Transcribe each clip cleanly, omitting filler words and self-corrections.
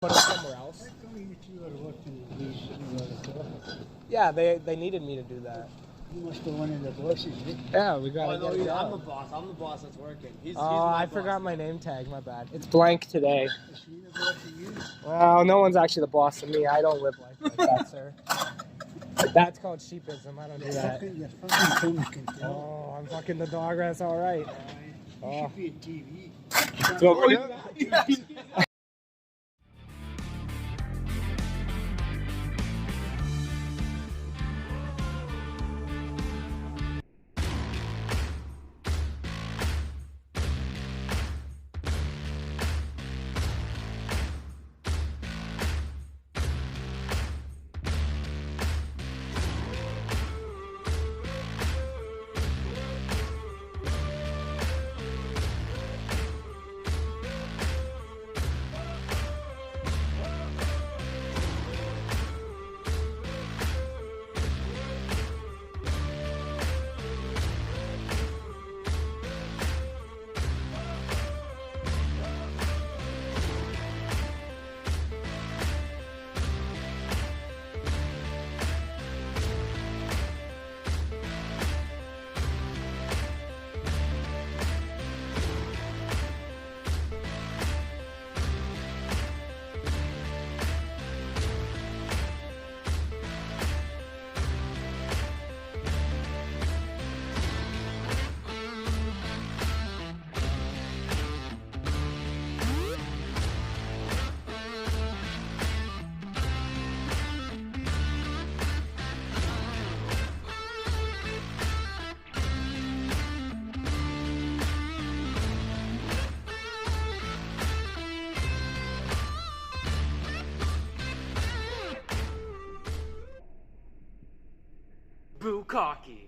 put it somewhere else. Yeah, they needed me to do that. You must have one of the bosses, Yeah, we got I'm the boss. I'm the boss that's working. He's I forgot my name tag. My bad. It's blank today. Is she the boss of you? Well, no one's actually the boss of me. I don't live like that, sir. That's called sheepism. I don't do that. You're fucking Tony can tell. Oh, I'm fucking the dog. That's all right. You should be a TV. That's what we're doing. BOOCOCKY.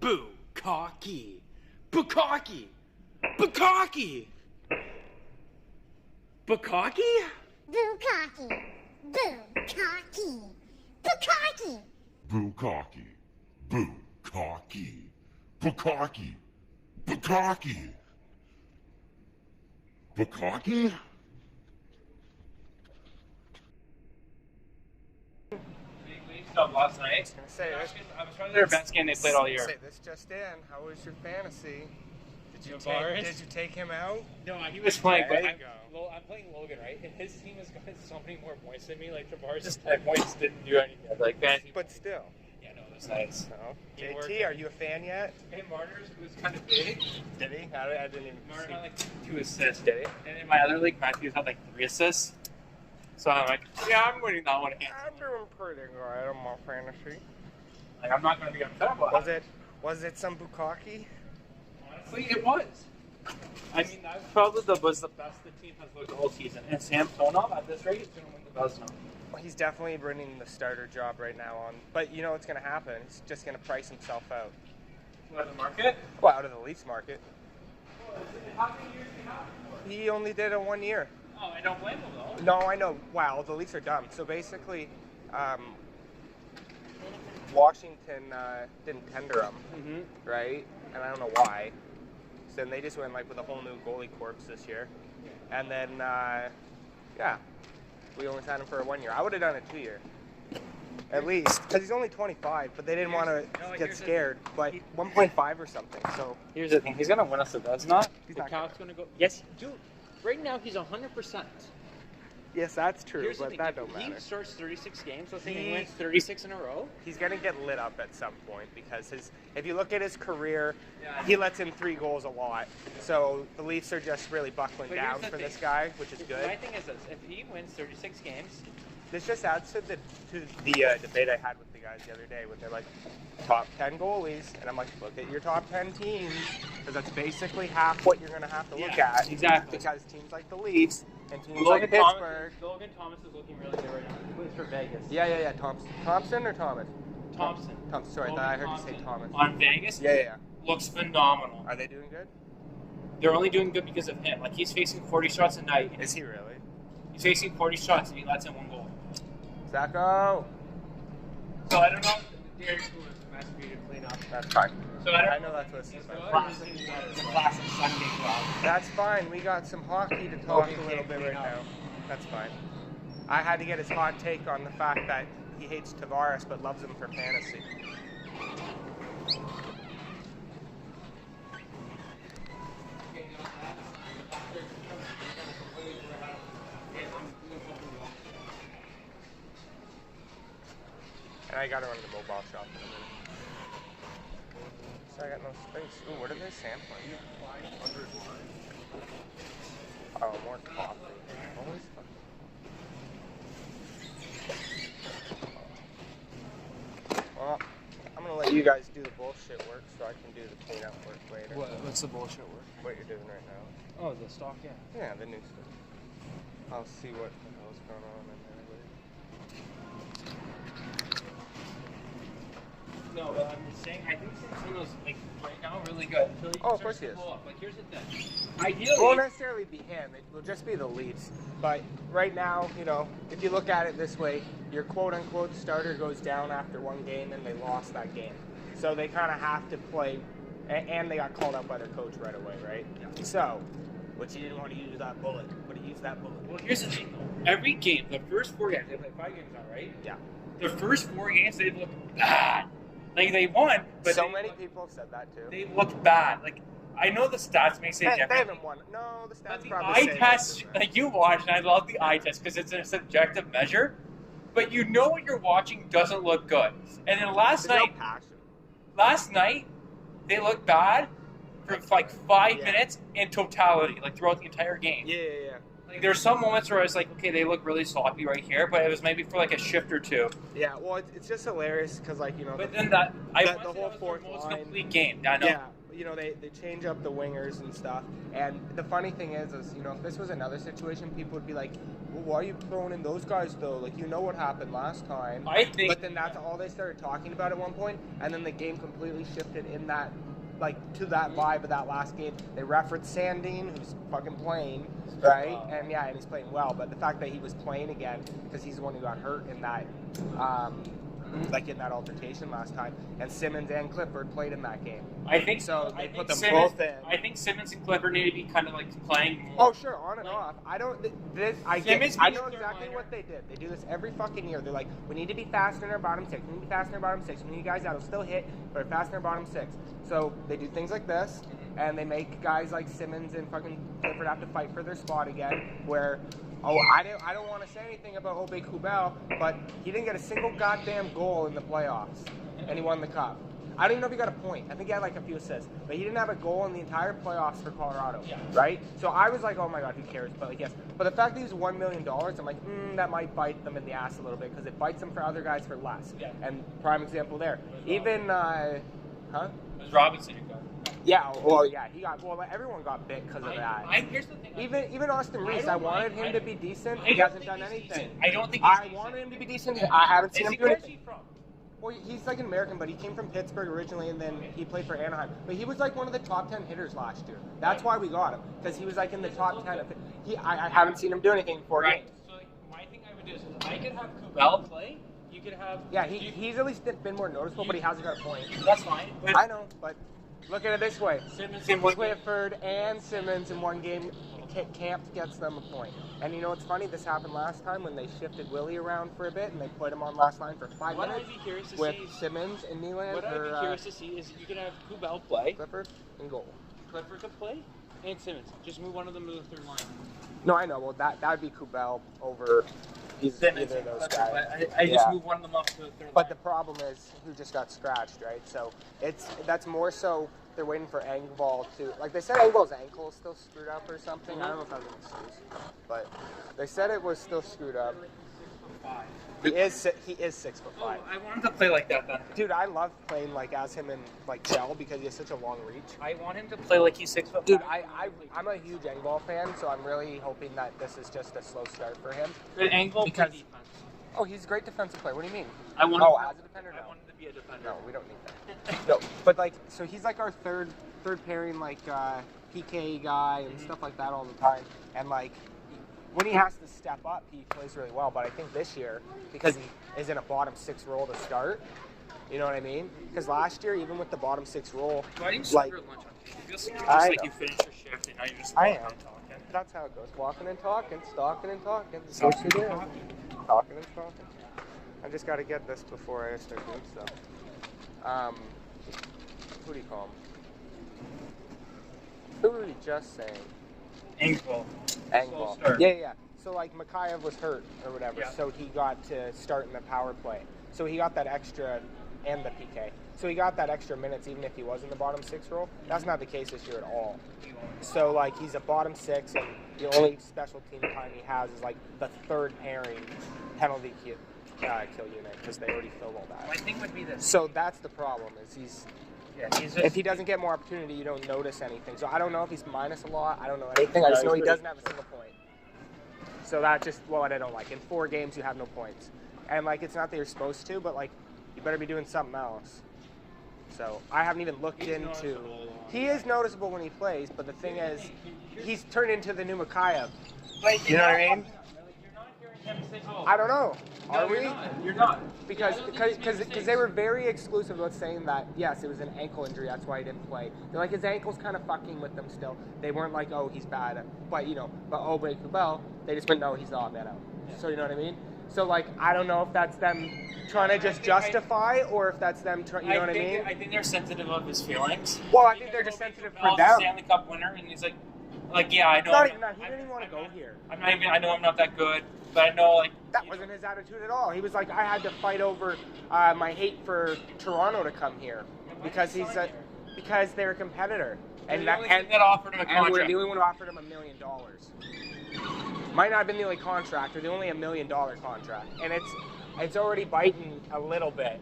BOOCOCKY. BOOCOCKY. BOOCOCKY. BOOCOCKY? BOOCOCKY. BOOCOCKY. BOOCOCKY. BOOCOCKY. BOOCOCKY. BOOCOCKY. BOOCOCKY. BOOCOCKY? Last night. Say this. I was probably their best game they played all year. Say this just in. How was your fantasy? Did you Tavares? did you take him out? No, he was playing, There but you I'm playing Logan, right? And his team has gotten so many more points than me. Like, Tavares' 10 points didn't do anything. Like, fantasy. But still. Yeah, no, that's nice. No. He JT, worked. are you a fan yet? Hey, Martyrs was kind of big. Did he? I didn't even Martyr see. had like 2 assists, did he? And in my other league, Matthews had like 3 assists. So I'm like, yeah, I'm winning that one again. I'm doing pretty good on my fantasy. Like, I'm not going to be upset about it. Was it some bukkake? Honestly, it was. I mean, that probably was the best the team has looked all season. And Samsonov, at this rate, is going to win the Vezina. Well, he's definitely winning the starter job right now on. But you know what's going to happen? He's just going to price himself out. What, the market? Well, out of the Leafs market. How many years do you have? He only did it 1 year. Oh, I don't blame him, though. No, I know. Wow, the Leafs are dumb. So basically, Washington didn't tender him, right? And I don't know why. So then they just went like with a whole new goalie corps this year. And then, yeah, we only signed him for a 1 year. I would have done a 2 year. At least, because he's only 25, but they didn't want to get scared. But 1.5 or something, so. Here's the thing. He's going to win us the Vezina. He's The not Caps going to go. Yes, dude. Right now, he's 100%. Yes, that's true, Here's the but thing. that If don't matter. he starts 36 games, let's say he He- wins 36 in a row. He's going to get lit up at some point because if you look at his career, Yeah. he lets in 3 goals a lot. So the Leafs are just really buckling But here's down the for this thing. guy, which is My good. thing is this: if he wins 36 games, This just adds to the debate I had with the guys the other day, when they're like, top 10 goalies. And I'm like, look at your top 10 teams, because that's basically half what you're going to have to look Yeah, at. exactly. Because teams like the Leafs and teams like Pittsburgh. Logan Thomas is looking really good right now. He plays for Vegas. Yeah. Thompson or Thomas? Thompson. Thompson. Sorry, Logan I heard Thompson you say Thomas. On Vegas. Yeah. Looks phenomenal. Are they doing good? They're only doing good because of him. Like, he's facing 40 shots a night. Is he really? He's facing 40 shots and he lets in 1 goal. Zacco! So I don't know if Derek Lewis must be to clean up. That's fine. So I know that's what he's a classic Sunday job. That's fine. We got some hockey to talk a little bit right now. That's fine. I had to get his hot take on the fact that he hates Tavares but loves him for fantasy. And I gotta run to the mobile shop in a minute. So I got no space. Ooh, what are they sampling? 500 Oh, more coffee. Always fun. Well, I'm gonna let you guys do the bullshit work so I can do the cleanup work later. What's the bullshit work? What you're doing right now. Oh, the stock, yeah. Yeah, the new stuff. I'll see what the hell's going on in there later. No, but I'm just saying, I think Samsonov's like right now really good. Until he Of course he is. up. Like, here's the thing. Ideally, It won't necessarily be him. It will just be the leads. But right now, you know, if you look at it this way, your quote-unquote starter goes down after one game and they lost that game. So they kind of have to play, and they got called out by their coach right away, right? Yeah. So, which he didn't want to use that bullet, but he used that bullet. well, here's the thing though. Every game, the first 4 games, they played 5 games now, right? Yeah. The first 4 games, they looked bad. Like, they won, but so many people have said that too. they looked bad. Like, I know the stats may say They different. haven't won. No, the But stats the probably eye say test, different. like you watch, and I love the eye test because it's a subjective measure, but you know what you're watching doesn't look good. And then last There's night, no passion. they looked bad for like 5 Yeah. minutes in totality, like throughout the entire game. Yeah. Like there's some moments where I was like, okay, they look really sloppy right here, but it was maybe for like a shift or 2. Yeah, well, it's just hilarious because, like, you know, But the, then that I the want to whole say that was fourth their most line. complete game. I know. yeah, you know, they change up the wingers and stuff. And the funny thing is, you know, if this was another situation, people would be like, well, why are you throwing in those guys, though? Like, you know what happened last time. I think. But then that's all they started talking about at one point, and then the game completely shifted in that, like, to that vibe of that last game. They referenced Sandine, who's fucking playing, right? And yeah, and he's playing well. But the fact that he was playing again, because he's the one who got hurt in that, like in that altercation last time, and Simmons and Clifford played in that game. I think So I they think put them Simmons, both in. I think Simmons and Clifford need to be kind of like playing more. Oh, sure, on and off. I don't. I Simmons I being know a third exactly liner. what they did. They do this every fucking year. They're like, we need to be fast in our bottom 6. We need to be fast in our bottom 6. We need guys that'll still hit, but are fast in our bottom 6. So they do things like this, and they make guys like Simmons and fucking Clifford have to fight for their spot again. Where, I don't want to say anything about Obey Kubel, but he didn't get a single goddamn goal in the playoffs, and he won the cup. I don't even know if he got a point. I think he had like a few assists. But he didn't have a goal in the entire playoffs for Colorado. Yeah. Right? So I was like, oh my God, who cares? But like, yes. But the fact that he's $1 million, I'm like, that might bite them in the ass a little bit because it bites them for other guys for less. Yeah. And prime example there. Even, It was Robinson who got it. yeah, well, yeah, he got, well, everyone got bit because of that. Here's the thing. Even Austin Reese, I wanted him to be decent. He hasn't done anything. I don't think he's I decent. wanted him to be decent. I haven't seen him do Where's anything. he from? Well, he's like an American, but he came from Pittsburgh originally, and then he played for Anaheim. But he was like one of the top 10 hitters last year. That's why we got him, because he was like in the top 10. I haven't seen him do anything in 4 Right. games. So like, my thing I would do is I could have Kubel play. You could have. Yeah, he's at least been more noticeable, but he hasn't got a point. That's fine. But I know, but look at it this way. Simmons in one game. Clifford and Simmons in one game, Camp gets them a point. And you know what's funny? This happened last time when they shifted Willie around for a bit, and they put him on last line for 5 What minutes I'd be curious to with see. Simmons and Nylander What I'd be curious to see is you could have Kubel play, Clifford and goal. Clifford could play, and Simmons. Just move one of them to the third line. No, I know. Well, that would be Kubel over either of those guys. I just Yeah. move one of them up to the third But line. the problem is who just got scratched, right? So that's more so they're waiting for Engvall to, like they said Engvall's ankle is still screwed up or something. I don't know if that was an excuse, but they said it was still screwed up. He is 6'5". Oh, I want him to play like that then. Dude, I love playing like as him in like gel because he has such a long reach. I want him to play like he's 6'5". Dude, I'm a huge Engvall fan, so I'm really hoping that this is just a slow start for him. Good angle Because- defense. Oh, he's a great defensive player. What do you mean? I want Oh, him, as a defender, no. I want him to be a defender. No, we don't need that. No, but like, so he's like our third pairing, like PK guy and stuff like that all the time. And like, when he has to step up, he plays really well. But I think this year, because he is in a bottom 6 role to start, you know what I mean? Because last year, even with the bottom 6 role, Why didn't you like, serve your lunch on? It feels just I like know. you finished your shift and now you're just I walking am. and talking. That's how it goes. Walking and talking, stalking and talking. Sounds That's what you do. good. talking. I just got to get this before I start doing stuff. What do you call him? Who were we just saying? Engvall. Yeah. So like Mikhaev was hurt or whatever, Yeah. so he got to start in the power play. So he got that extra, and the PK. So he got that extra minutes even if he was in the bottom six role. That's not the case this year at all. So like he's a bottom six, and the only special team time he has is like the third pairing penalty kill unit because they already filled all that. My thing would be this. So that's the problem is He's just, if he doesn't get more opportunity, you don't notice anything. So I don't know if he's minus a lot. I don't know anything. I just know he doesn't have a single point. So that just what I don't like. In 4 games, you have no points. And, like, it's not that you're supposed to, but, like, you better be doing something else. So I haven't even looked into... He is noticeable when he plays, but the thing is, he's turned into the new Mikhaev. like, You know what I mean? You're not hearing him say, oh. I don't know. Are we? You're not. Because they were very exclusive about saying that, yes, it was an ankle injury, that's why he didn't play. They're like, his ankle's kind of fucking with them still. They weren't like, oh, he's bad. But, Kubel, they just went, no, he's not bad out. So, you know what I mean? So, like, I don't know if that's them trying to just justify or if that's them trying, you know what I mean? I think they're sensitive of his feelings. Well, I think they're just sensitive for them. Stanley Cup winner, and he's like, yeah, I know. He didn't even want to go here. I know I'm not that good, but I know, like... That wasn't his attitude at all. He was like, I had to fight over my hate for Toronto to come here because because they're a competitor. And that offered him a contract. And we're the only one who offered him $1 million. Might not have been the only contract, or the only $1 million contract. And it's already biting a little bit.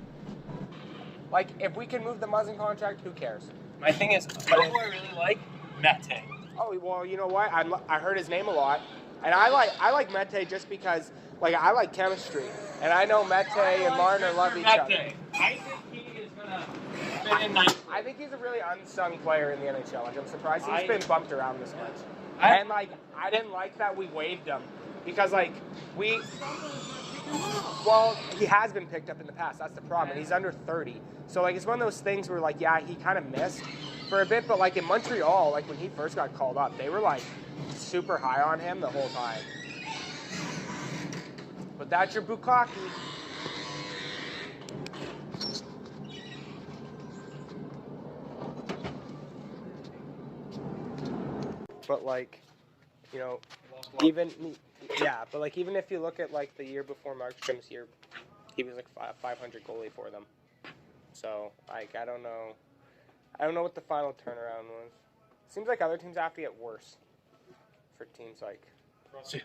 Like, if we can move the Muzzin contract, who cares? My thing is, who I really like? Mete. Oh, well, you know what? I heard his name a lot. And I like Mete just because, like, I like chemistry. And I know Mete and Marner love each other. I think he is going to fit in nicely. I think he's a really unsung player in the NHL. Like, I'm surprised he's been bumped around this much. I didn't like that we waived him because, like, he has been picked up in the past. That's the problem. And he's under 30. So, like, it's one of those things where, like, yeah, he kind of missed for a bit. But, like, in Montreal, like, when he first got called up, they were, like, super high on him the whole time. But that's your Bukkake. But, like, you know, even if you look at, like, the year before Markstrom's year, he was, like, 500 goalie for them. So, like, I don't know what the final turnaround was. Seems like other teams have to get worse for teams like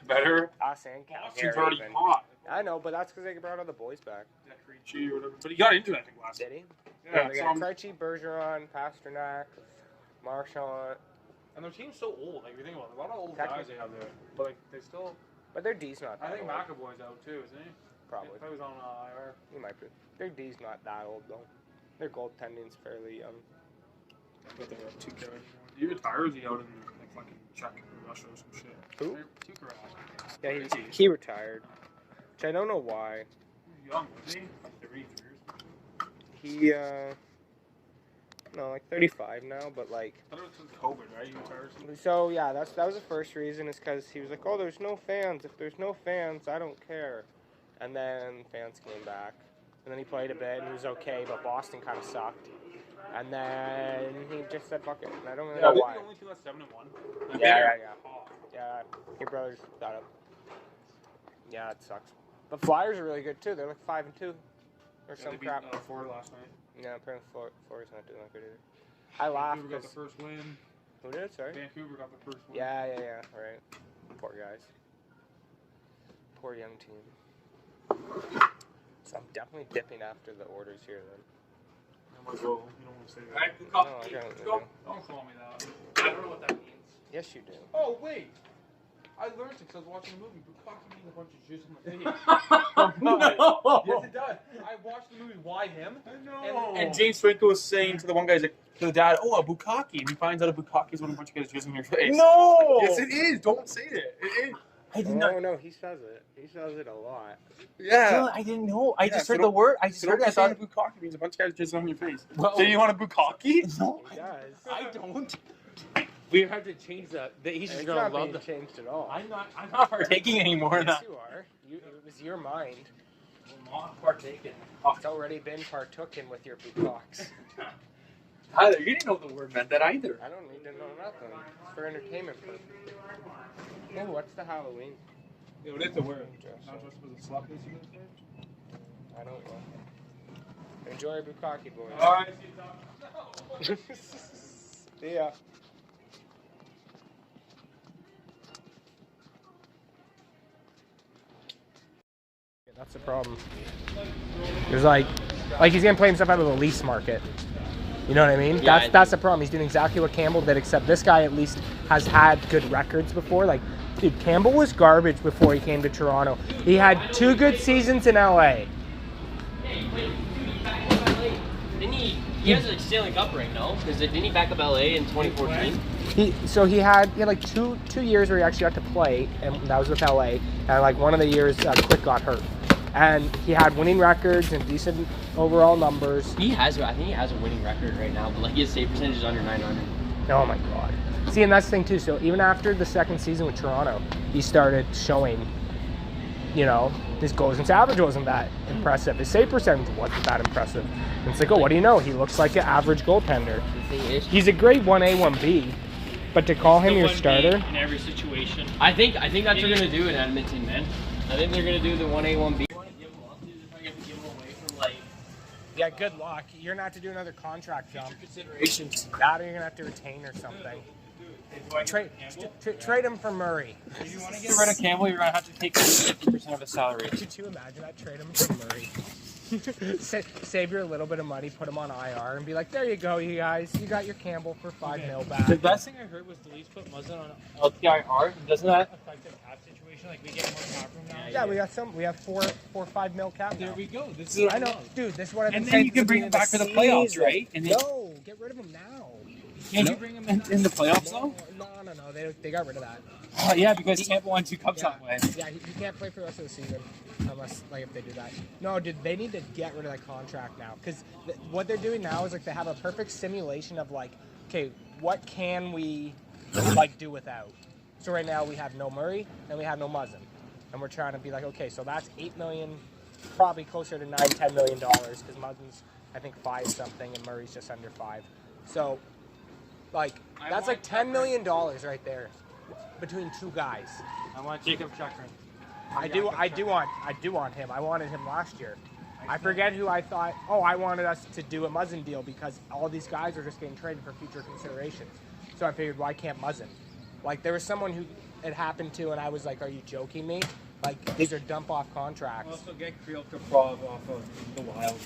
better. us and Boston's Calgary. already even. hot. I know, but that's because they brought all the boys back. Krejci or whatever. But he got into it, I think, last Did he? Yeah, they got Krejci, Bergeron, Pasternak, Marchand. And their team's so old. Like, if you think about it, a lot of old guys they have there. But, like, they still... But their D's not that I think old. McAvoy's out, too, isn't he? Probably. He was on IR. He might be. Their D's not that old, though. Their goaltending's fairly young. But they're up 2K. Did he retire or is he out in, like, fucking Czech or Russia or some shit? Who? 2K. Yeah, he retired. Which I don't know why. He was young, wasn't he? Like 30 years. He, no, like 35 now, but like... I thought it was since COVID, right? He retired. So, yeah, that was the first reason, is because he was like, oh, there's no fans. If there's no fans, I don't care. And then fans came back. And then he played a bit, and he was okay, but Boston kind of sucked. And then he just said, fuck it. And I don't really know why. The only team that's 7-1. Yeah. Yeah, your brother's got it. Yeah, it sucks. But Flyers are really good, too. They're like 5-2. Or some crap. They beat Florida last night. Yeah, apparently Florida's not doing that good either. I laughed Vancouver got the because... first win. Who did? Sorry? Vancouver got the first win. Yeah, right. Poor guys. Poor young team. So I'm definitely dipping after the orders here then. I'm gonna go. You don't want to say that. Alright, No, I Bukkake. don't Let's know. go. Don't call me that. I don't know what that means. Yes, you do. Oh, wait. I learned it because I was watching a movie. Bukkake means a bunch of jizz on the face. No. Yes, it does. I watched the movie Why Him? And James Franco was saying to the one guy, he's like, to the dad, oh, a bukkake. And he finds out a bukkake is when a bunch of guys jizz in your face. No! Yes, it is. Don't say it. It is. I did not. No, he says it. He says it a lot. Yeah. I didn't know. I just heard the word. I just heard it. I thought bukkake means a bunch of guys jizzing on your face. Well, So you want a bukkake? No, He does. I don't. We have to change that. He's just It's gonna not love being the. changed at all. I'm not partaking anymore in Yes, that. you are. It was your mind. I'm not partaking. It's already been partooken with your bukkocks. Tyler, you didn't know the word meant that either. I don't need to know nothing. It's for entertainment purposes. Oh, what's the Halloween? Yeah, what is the word? Dress Not up. supposed to slap this in the I don't know. Enjoy your bukkake, boys. Alright, See ya. Yeah, that's the problem. There's like he's gonna play himself out of the lease market. You know what I mean? Yeah, That's the problem. He's doing exactly what Campbell did, except this guy at least has had good records before. Like, dude, Campbell was garbage before he came to Toronto. He had 2 good seasons in LA. Didn't he has a Stanley Cup ring, no? Because didn't he back up LA in 2014? He had like two years where he actually got to play, and that was with LA. And like one of the years, Quick got hurt, and he had winning records and decent overall numbers. I think he has a winning record right now, but like his save percentage is under 900. Oh my God! See, and that's the thing too. So even after the second season with Toronto, he started showing, you know, his goals and average wasn't that impressive. His save percentage wasn't that impressive. And it's like, oh, what do you know? He looks like an average goaltender. The thing is, He's a grade 1A, 1B. But to call him your starter, in every situation. I think that's what they're gonna do in Edmonton, man. I think they're gonna do the 1A, 1B. yeah, good luck. You're gonna have to do another contract jump. Considerations. That or you're gonna have to retain or something. Trade him for Murray. If you want to get rid of Campbell, you're gonna have to take 50% of his salary. Could you imagine that? Trade him for Murray. Save your little bit of money, put him on IR, and be like, there you go, you guys. You got your Campbell for $5 mil back. The best thing I heard was the Leafs put Muzzin on LTIR. Doesn't that affect the cap situation? Like we get more cap room now? Yeah, we got some. We have four, $5 mil cap. There now. we go. This is what I know, dude. This is what I've been And then saying you can bring him back for the playoffs, right? And then, No, get rid of him now. can't you bring him in the playoffs though? No. They got rid of that. Oh yeah, because Tampa won 2 cups that way. Yeah, he can't play for the rest of the season unless, like, if they do that. No, dude, they need to get rid of that contract now because what they're doing now is like they have a perfect simulation of like, okay, what can we like do without? So right now we have no Murray and we have no Muzzin, and we're trying to be like, okay, so that's $8 million, probably closer to $9-10 million because Muzzin's I think 5 something and Murray's just under 5. So like that's like $10 million right there between 2 guys. I want Jacob Chikrin. I do want him. I wanted him last year. I forget who I thought. Oh, I wanted us to do a Muzzin deal because all these guys are just getting traded for future considerations. So I figured, why can't Muzzin? Like there was someone who it happened to, and I was like, "Are you joking me? Like these are dump off contracts." Also get Kirill Kaprizov off of the Wild.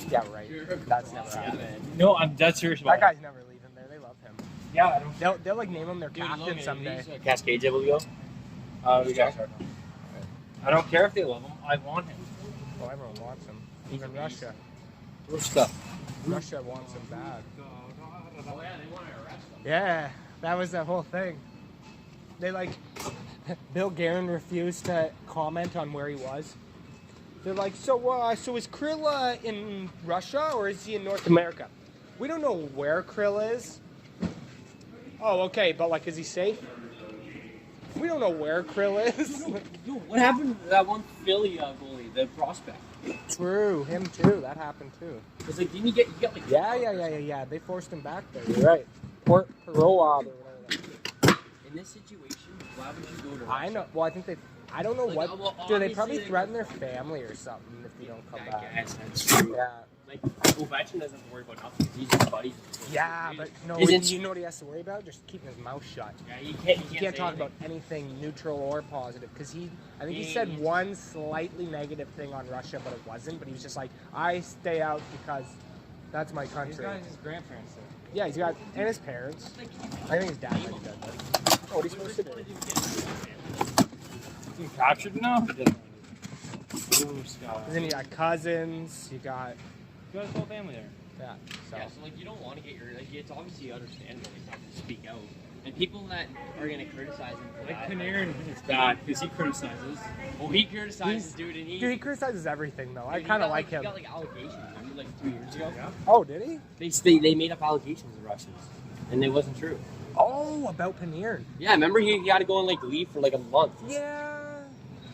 Yeah, right. That's never happening. No, I'm dead serious about That guy's never leaving there. They love him. Yeah, I don't. They'll like name him their captain someday. Cascades able to go? We got I don't care if they love him. I want him. Oh, everyone wants him. Even Russia. Russia wants him bad. Oh yeah, they want to arrest him. Yeah, that was the whole thing. They like, Bill Guerin refused to comment on where he was. They're like, so is Krill in Russia or is he in North America? We don't know where Krill is. Oh, okay, but like, is he safe? We don't know where Krill is. Yo, what happened to that one Philly goalie, the prospect? True, him too. That happened too. It's like, didn't he get like... Yeah. They forced him back there. You're right. Or Perot or whatever. In this situation, why would you go to Russia? I know. Well, I think they. I don't know Like, what. well, Dude, they obviously probably they- threaten their family or something if they don't come I back. guess that's true. Yeah. Like, Ovechkin doesn't worry about nothing. He's his buddies. Yeah, but no, Isn't- you know what he has to worry about? Just keeping his mouth shut. Yeah, you He can't say talk anything. about anything neutral or positive because I think he Yeah, said he's- one slightly negative thing on Russia, but it wasn't. But he was just like, I stay out because that's my country. He's got his grandparents there. Yeah, he's got and his parents. I think his dad might be dead. Though. Oh, what are you supposed to do? He captured now? He didn't. Blue sky. Then you got cousins. You got He got his whole family there. yeah. So. Yeah, so like you don't want to get your like it's obviously understandable he's not to speak out. And people that are gonna criticize him for Like that. Panarin, it's bad because he criticizes. Well, he criticizes dude, and Dude, he criticizes everything though. I he kind of got, like him. He got like allegations, remember, like 2 years ago. Oh, did he? They made up allegations of Russians, and it wasn't true. Oh, about Panarin. Yeah, remember he had to go on like leave for like a month. Yeah,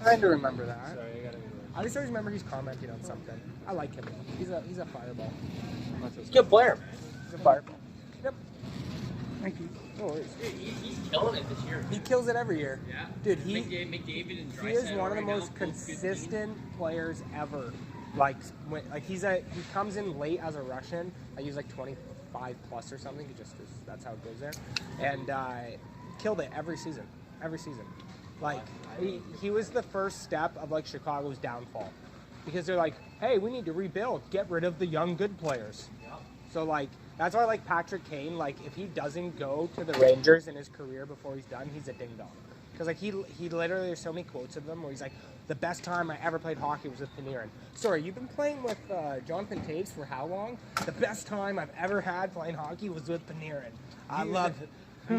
I kind of remember that. Sorry, I gotta. I just always remember he's commenting on something. I like him. He's a fireball. He's a good player, man. He's a fireball. Yep. Thank you. No worries. Dude, he's killing it this year. He kills it every year. Yeah. Dude, McDavid and he is one of the most consistent players ever. Like he comes in late as a Russian. I use like 25 plus or something. That's how it goes there, and killed it every season. Every season. Like he was the first step of like Chicago's downfall, because they're like, hey, we need to rebuild, get rid of the young good players. Yep. So like that's why I like Patrick Kane. Like if he doesn't go to the Rangers in his career before he's done, he's a ding dong. Because like he literally, there's so many quotes of them where he's like, the best time I ever played hockey was with Panarin. Sorry, you've been playing with Jonathan Taves for how long? The best time I've ever had playing hockey was with Panarin. I love it.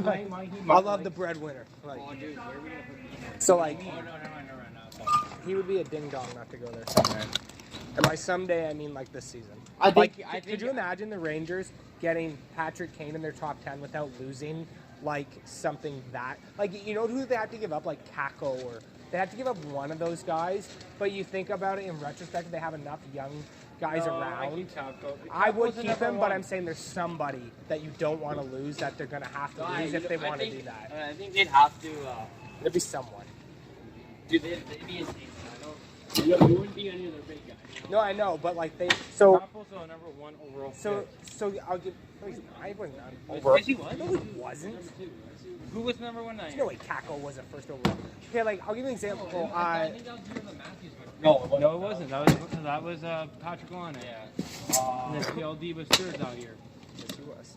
I love the breadwinner. Like, Oh, dude, where are we gonna put these? so like Oh, no. he would be a ding dong not to go there someday. And by someday I mean like this season. I think- Could you imagine the Rangers getting Patrick Kane in their top 10 without losing like something that, like, you know who they have to give up, like KAKKO, or they have to give up one of those guys, but you think about it in retrospect, they have enough young guys around. I would keep him, but I'm saying there's somebody that you don't want to lose that they're going to have to lose if they want to do that. I think they'd have to. There'd be someone. Dude, they'd be insane. It wouldn't be any of their big guys. No, I know, but like they. So Also number 1 overall. so I'll give. I was not Yes, over. he was. No, he wasn't. Who was number 1 There's no way KAKKO was a first overall. Okay, like I'll give you an example. I think that was during the Matthews one. No, it wasn't. That was Patrick Laine. Yeah. And then PLD was third that year. Yes, he was.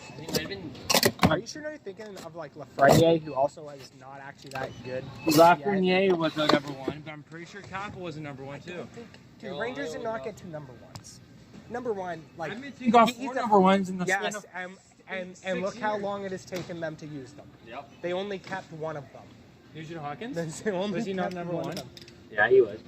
I think it might have been. Are you sure you're thinking of like Lafreniere, who also is not actually that good? Lafreniere was the number 1, but I'm pretty sure KAKKO was the number 1 too. Dude, Rangers did not get 2 number 1s. Number 1, like I've been thinking about he's 4 a- number 1s in the yes, span of and 6 look how years. long it has taken them to use them. Yep. They only kept one of them. Nugent Hawkins. They only Was he not kept number one 1? of them. Yeah, he was.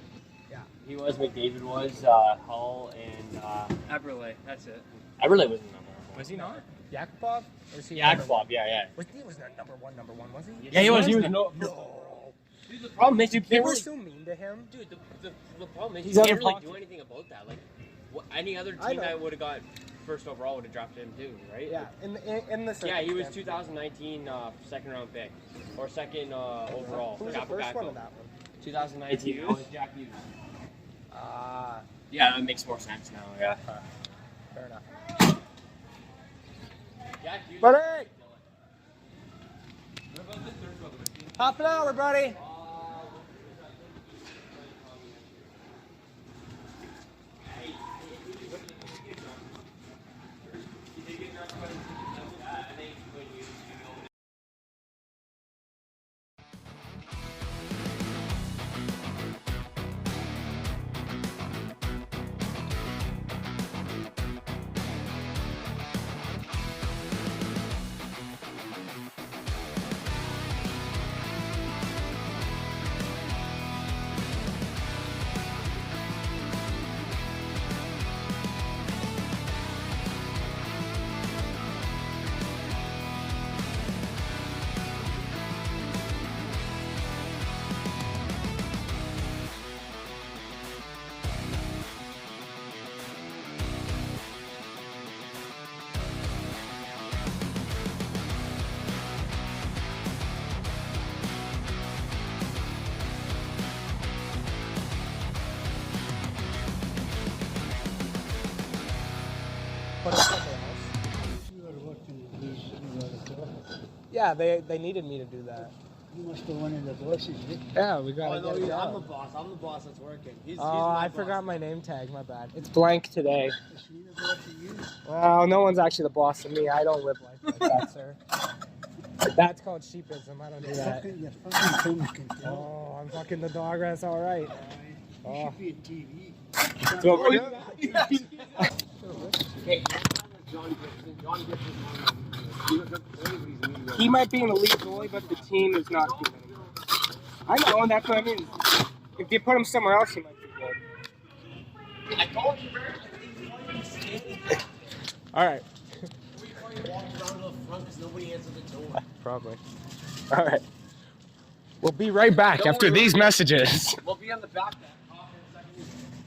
Yeah. He was. McDavid was. Hull and. Eberle. That's it. Eberle was the number 1. Was he not? Yakupov? Or is he Yeah, number one? Yakupov. Yeah. He was not number one, was he? Yeah, he was. No. Dude, the problem is you They can't were really. so mean to him. Dude, the problem is He's you out can't of really hockey. do anything about that. Like, any other I team know. that would have got first overall would have drafted him too, right? Yeah, in the Yeah, he was circumstance. 2019 second round pick or second overall. Who was the KAKKO. first one of that one? 2019. It was Jack Hughes. Ah, Yeah, that makes more sense now. Yeah. fair enough. Jack Hughes. Buddy! What about the third brother? Hop it over, buddy! Put it somewhere else. You would have worked in the league. You would have thought. Yeah, they needed me to do that. You must be one of the bosses, eh? Yeah, we got Oh, to no, get it I'm the done. boss. I'm the boss that's working. He's Oh, my I boss. forgot my name tag. My bad. It's blank today. Vezina brought to you. Well, no one's actually the boss of me. I don't live life like that, sir. That's called sheepism. I don't do that. Your fucking tongue can tell. Oh, I'm fucking the dog. That's all right. You Oh. should be a TV. That's what we're doing. Okay, John Gibson. He might be an elite goalie, but the team is not good anymore. I know, and that's what I mean. If you put him somewhere else, he might be good. I told you, All right. probably walked around to the front because nobody answered the door. Probably. All right. We'll be right back after these messages. We'll be on the back then.